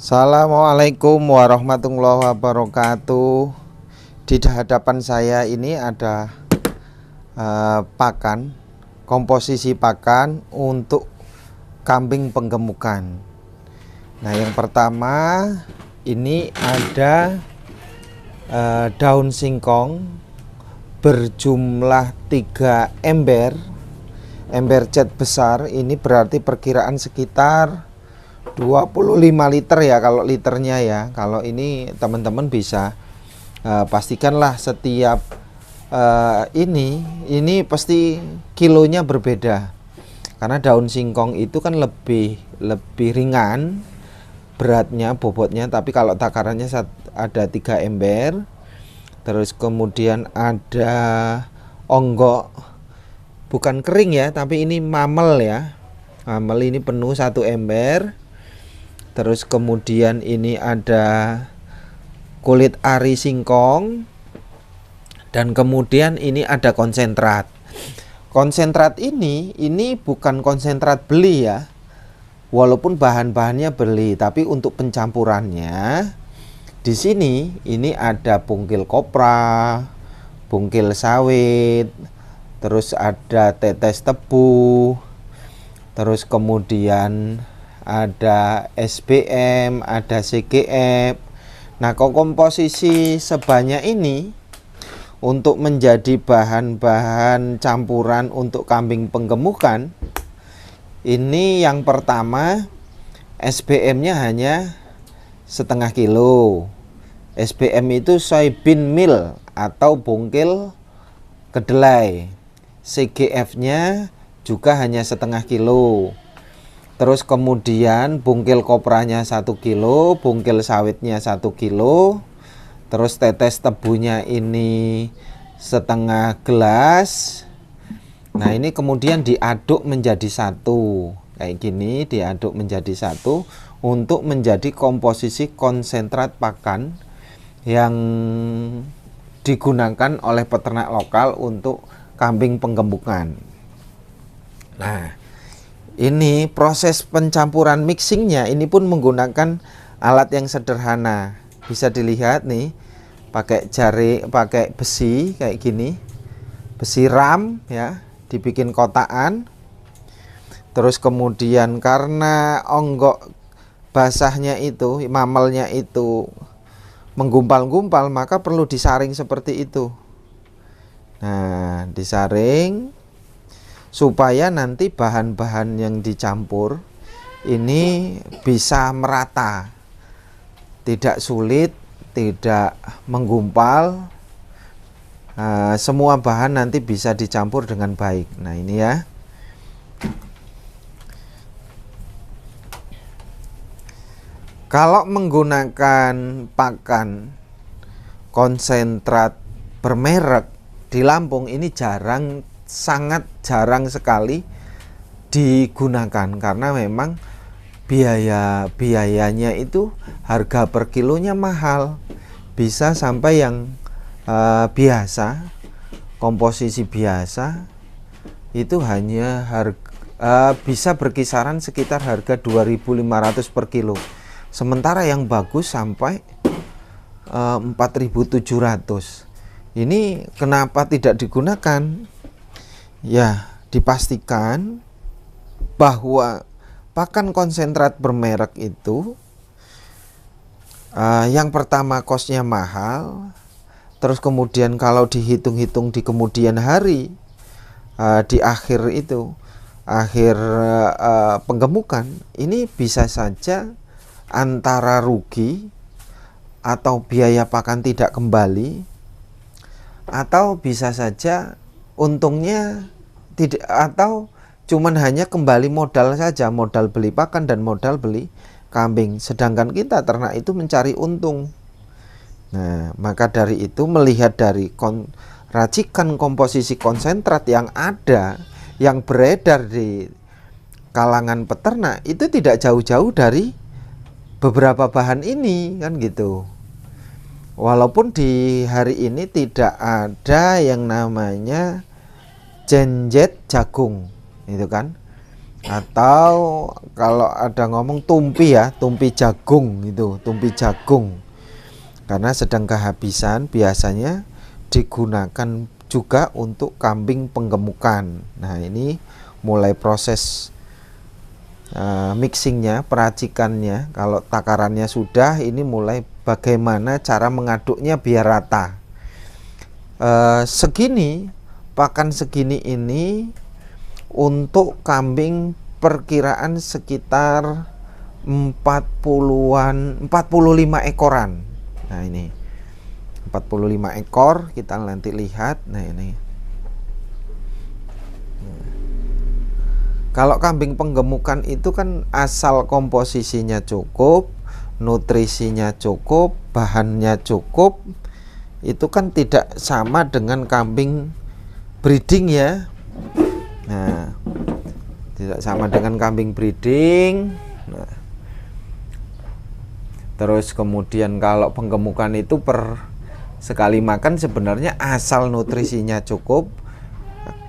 Assalamualaikum warahmatullahi wabarakatuh. Di hadapan saya ini ada pakan, komposisi pakan untuk kambing penggemukan. Nah, yang pertama ini ada daun singkong berjumlah 3 ember cat besar. Ini berarti perkiraan sekitar 25 liter ya kalau liternya ya. Kalau ini teman-teman bisa pastikanlah setiap ini pasti kilonya berbeda, karena daun singkong itu kan lebih ringan beratnya, bobotnya. Tapi kalau takarannya ada 3 ember. Terus kemudian ada onggok, bukan kering ya, tapi ini mamel ya. Mamel ini penuh 1 ember. Terus kemudian ini ada kulit ari singkong. Dan kemudian ini ada konsentrat. Konsentrat ini bukan konsentrat beli ya. Walaupun bahan-bahannya beli, tapi untuk pencampurannya di sini ini ada bungkil kopra, bungkil sawit, terus ada tetes tebu, terus kemudian ada SBM, ada CGF. Nah, komposisi sebanyak ini untuk menjadi bahan-bahan campuran untuk kambing penggemukan. Ini yang pertama, SBM-nya hanya setengah kilo. SBM itu soybean meal atau bungkil kedelai. CGF-nya juga hanya setengah kilo. Terus kemudian bungkil kopranya 1 kilo, bungkil sawitnya 1 kilo. Terus tetes tebunya ini setengah gelas. Nah, ini kemudian diaduk menjadi satu. Kayak gini, diaduk menjadi satu untuk menjadi komposisi konsentrat pakan yang digunakan oleh peternak lokal untuk kambing penggemukan. Nah, ini proses pencampuran mixingnya ini pun menggunakan alat yang sederhana. Bisa dilihat nih, pakai pakai besi kayak gini, besi ram ya, dibikin kotakan. Terus kemudian karena onggok basahnya itu, mamelnya itu menggumpal-gumpal, maka perlu disaring seperti itu. Nah, disaring supaya nanti bahan-bahan yang dicampur ini bisa merata, tidak sulit, tidak menggumpal. Semua bahan nanti bisa dicampur dengan baik. Nah, ini ya. Kalau menggunakan pakan konsentrat bermerek di Lampung ini sangat jarang sekali digunakan, karena memang biayanya itu harga per kilonya mahal. Bisa sampai yang biasa, komposisi biasa itu hanya bisa berkisaran sekitar harga 2.500 per kilo. Sementara yang bagus sampai 4.700. Ini kenapa tidak digunakan? Ya, dipastikan bahwa pakan konsentrat bermerek itu yang pertama kosnya mahal. Terus kemudian kalau dihitung-hitung di kemudian hari, di akhir penggemukan, ini bisa saja antara rugi atau biaya pakan tidak kembali, atau bisa saja untungnya tidak, atau cuman hanya kembali modal saja, modal beli pakan dan modal beli kambing. Sedangkan kita ternak itu mencari untung. Nah, maka dari itu, melihat dari racikan komposisi konsentrat yang ada, yang beredar di kalangan peternak, itu tidak jauh-jauh dari beberapa bahan ini, kan gitu. Walaupun di hari ini tidak ada yang namanya genjet jagung, itu kan. Atau kalau ada ngomong tumpi ya, tumpi jagung itu, tumpi jagung. Karena sedang kehabisan biasanya digunakan juga untuk kambing penggemukan. Nah, ini mulai proses mixingnya, peracikannya. Kalau takarannya sudah, ini mulai bagaimana cara mengaduknya biar rata. Segini, pakan segini ini untuk kambing perkiraan sekitar 45 ekoran. Nah, ini 45 ekor kita nanti lihat. Nah, ini kalau kambing penggemukan itu kan asal komposisinya cukup, nutrisinya cukup, bahannya cukup, itu kan tidak sama dengan kambing breeding ya. Nah, tidak sama dengan kambing breeding. Nah, terus kemudian kalau penggemukan itu per sekali makan sebenarnya asal nutrisinya cukup,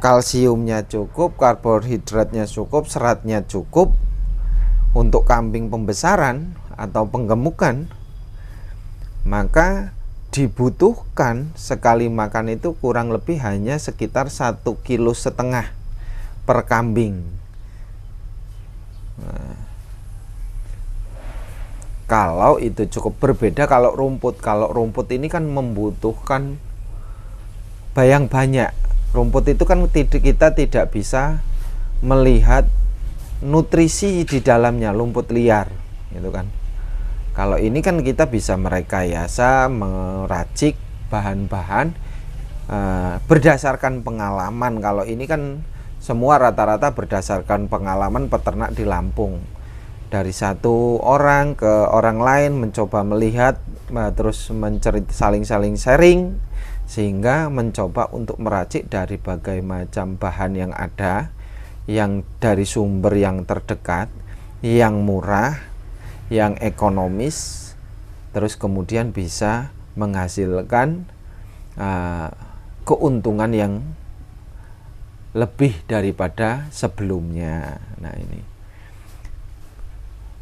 kalsiumnya cukup, karbohidratnya cukup, seratnya cukup untuk kambing pembesaran atau penggemukan, maka dibutuhkan sekali makan itu kurang lebih hanya sekitar 1,5 kilo per kambing. Nah, kalau itu cukup. Berbeda kalau rumput. Kalau rumput ini kan membutuhkan banyak. Rumput itu kan kita tidak bisa melihat nutrisi di dalamnya, rumput liar, gitu kan. Kalau ini kan kita bisa merekayasa, meracik bahan-bahan berdasarkan pengalaman. Kalau ini kan semua rata-rata berdasarkan pengalaman peternak di Lampung. Dari satu orang ke orang lain mencoba melihat, terus saling sharing, sehingga mencoba untuk meracik dari berbagai macam bahan yang ada, yang dari sumber yang terdekat, yang murah, yang ekonomis, terus kemudian bisa menghasilkan keuntungan yang lebih daripada sebelumnya. Nah, ini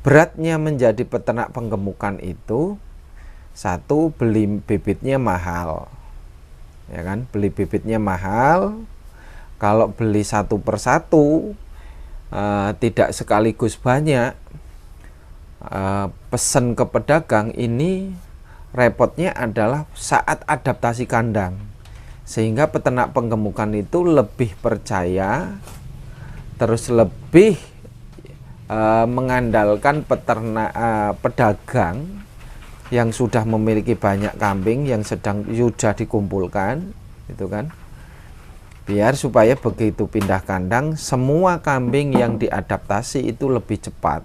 beratnya menjadi peternak penggemukan itu, satu, beli bibitnya mahal, ya kan, beli bibitnya mahal. Kalau beli satu persatu tidak sekaligus banyak, pesan ke pedagang ini repotnya adalah saat adaptasi kandang, sehingga peternak penggemukan itu lebih percaya, terus lebih mengandalkan pedagang yang sudah memiliki banyak kambing yang sudah dikumpulkan, itu kan, biar supaya begitu pindah kandang semua kambing yang diadaptasi itu lebih cepat.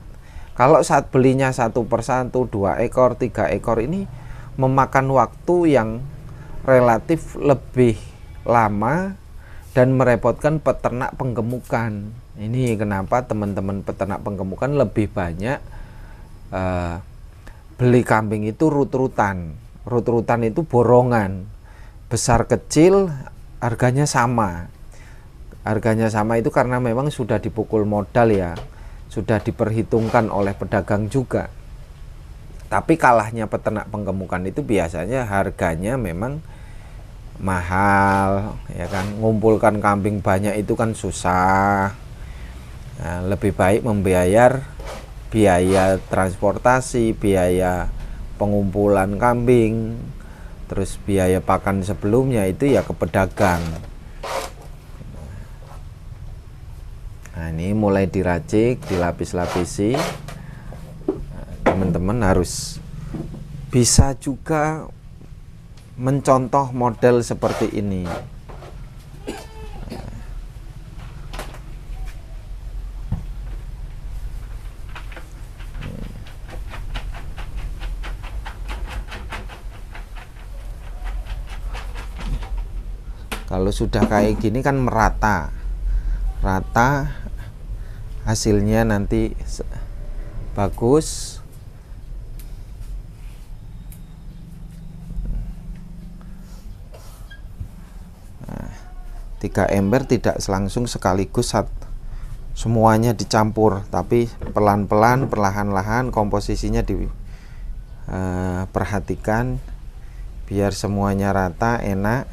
Kalau saat belinya satu persatu, 2 ekor, 3 ekor, ini memakan waktu yang relatif lebih lama dan merepotkan peternak penggemukan. Ini kenapa teman-teman peternak penggemukan lebih banyak beli kambing itu rut-rutan. Rut-rutan itu borongan, besar kecil harganya sama. Harganya sama itu karena memang sudah dipukul modal ya, sudah diperhitungkan oleh pedagang juga. Tapi kalahnya peternak penggemukan itu biasanya harganya memang mahal, ya kan. Ngumpulkan kambing banyak itu kan susah. Nah, lebih baik membayar biaya transportasi, biaya pengumpulan kambing, terus biaya pakan sebelumnya itu ya ke pedagang. Nah, ini mulai diracik, dilapis-lapisi. Teman-teman harus bisa juga mencontoh model seperti ini. Kalau sudah kayak gini kan merata, hasilnya nanti bagus. Nah, 3 ember tidak langsung sekaligus semuanya dicampur, tapi pelan-pelan, perlahan-lahan komposisinya diperhatikan biar semuanya rata, enak.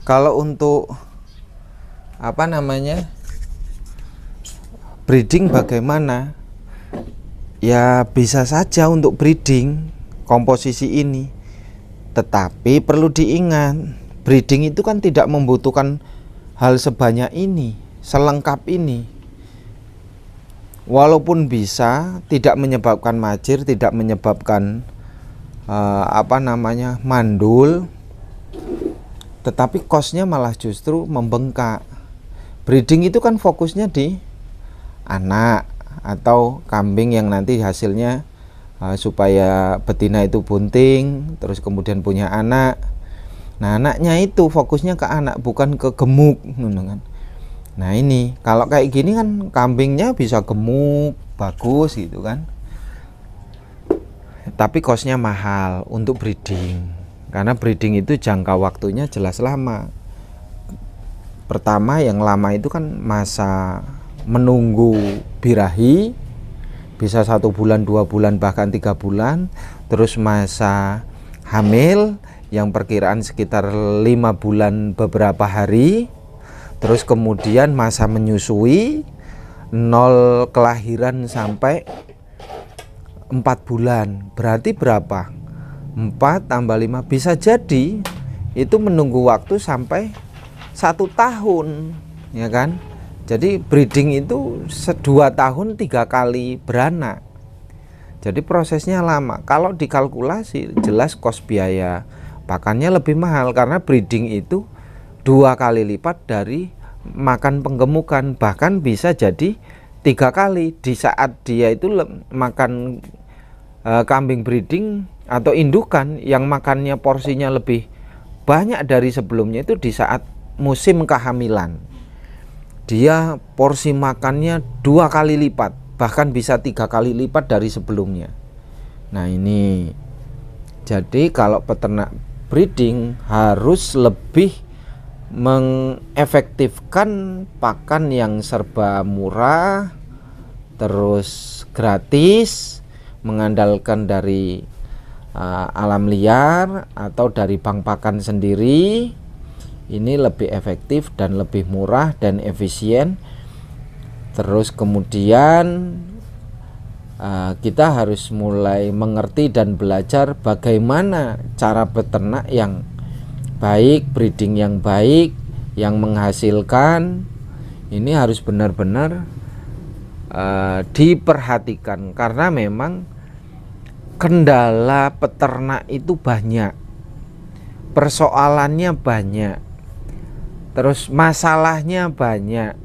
Kalau untuk breeding bagaimana? Ya bisa saja untuk breeding komposisi ini, tetapi perlu diingat, breeding itu kan tidak membutuhkan hal sebanyak ini, selengkap ini. Walaupun bisa tidak menyebabkan majir, tidak menyebabkan mandul, tetapi cost-nya malah justru membengkak. Breeding itu kan fokusnya di anak atau kambing yang nanti hasilnya supaya betina itu bunting, terus kemudian punya anak. Nah, anaknya itu fokusnya ke anak, bukan ke gemuk, kan. Nah, ini kalau kayak gini kan kambingnya bisa gemuk, bagus gitu kan. Tapi cost-nya mahal untuk breeding. Karena breeding itu jangka waktunya jelas lama. Pertama yang lama itu kan masa menunggu birahi, bisa 1 bulan, 2 bulan, bahkan 3 bulan. Terus masa hamil yang perkiraan sekitar 5 bulan beberapa hari. Terus kemudian masa menyusui 0 kelahiran sampai 4 bulan. Berarti berapa? 4 tambah 5 bisa jadi itu menunggu waktu sampai 1 tahun, ya kan. Jadi breeding itu 2 tahun 3 kali beranak. Jadi prosesnya lama. Kalau dikalkulasi jelas kos biaya pakannya lebih mahal, karena breeding itu 2 kali lipat dari makan penggemukan, bahkan bisa jadi 3 kali. Di saat dia itu makan kambing breeding atau indukan yang makannya porsinya lebih banyak dari sebelumnya, itu di saat musim kehamilan dia porsi makannya 2 kali lipat, bahkan bisa 3 kali lipat dari sebelumnya. Nah, ini jadi kalau peternak breeding harus lebih mengefektifkan pakan yang serba murah, terus gratis, mengandalkan dari alam liar atau dari bank pakan sendiri. Ini lebih efektif dan lebih murah dan efisien. Terus kemudian kita harus mulai mengerti dan belajar bagaimana cara beternak yang baik, breeding yang baik, yang menghasilkan. Ini harus benar-benar diperhatikan, karena memang kendala peternak itu banyak, persoalannya banyak, terus masalahnya banyak,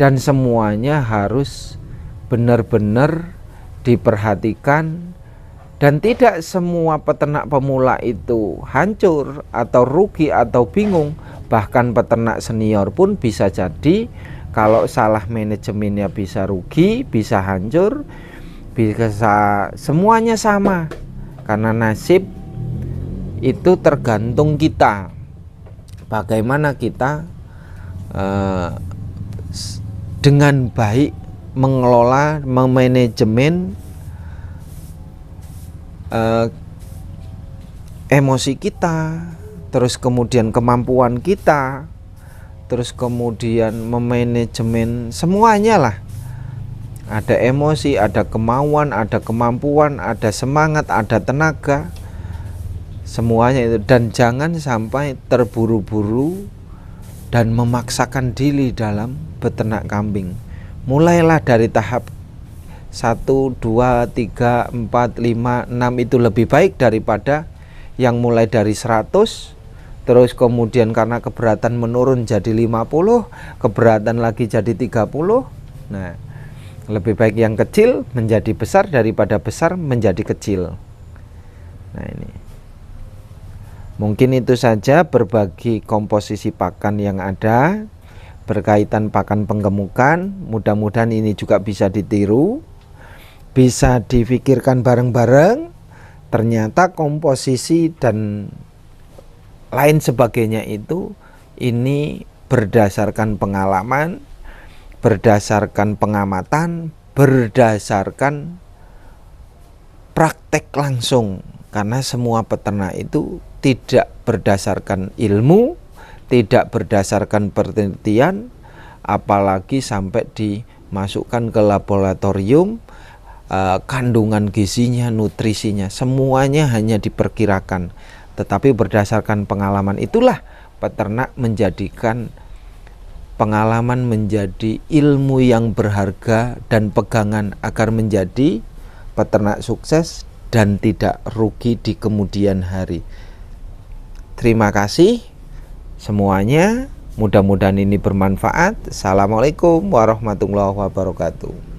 dan semuanya harus benar-benar diperhatikan. Dan tidak semua peternak pemula itu hancur atau rugi atau bingung. Bahkan peternak senior pun bisa jadi kalau salah manajemennya bisa rugi, bisa hancur, bisa semuanya sama. Karena nasib itu tergantung kita, bagaimana kita dengan baik mengelola, memanajemen emosi kita, terus kemudian kemampuan kita, terus kemudian memanajemen semuanya lah. Ada emosi, ada kemauan, ada kemampuan, ada semangat, ada tenaga, semuanya itu. Dan jangan sampai terburu-buru dan memaksakan diri dalam beternak kambing. Mulailah dari tahap 1, 2, 3, 4, 5, 6 itu lebih baik daripada yang mulai dari 100, terus kemudian karena keberatan menurun jadi 50, keberatan lagi jadi 30. Nah, lebih baik yang kecil menjadi besar daripada besar menjadi kecil. Nah, ini Mungkin itu saja berbagi komposisi pakan yang ada berkaitan pakan penggemukan. Mudah-mudahan ini juga bisa ditiru, bisa difikirkan bareng-bareng. Ternyata komposisi dan lain sebagainya itu ini berdasarkan pengalaman, berdasarkan pengamatan, berdasarkan praktek langsung. Karena semua peternak itu tidak berdasarkan ilmu, tidak berdasarkan penelitian, apalagi sampai dimasukkan ke laboratorium, kandungan gizinya, nutrisinya, semuanya hanya diperkirakan. Tetapi berdasarkan pengalaman itulah peternak menjadikan pengalaman menjadi ilmu yang berharga dan pegangan agar menjadi peternak sukses dan tidak rugi di kemudian hari. Terima kasih semuanya, mudah-mudahan ini bermanfaat. Assalamualaikum warahmatullahi wabarakatuh.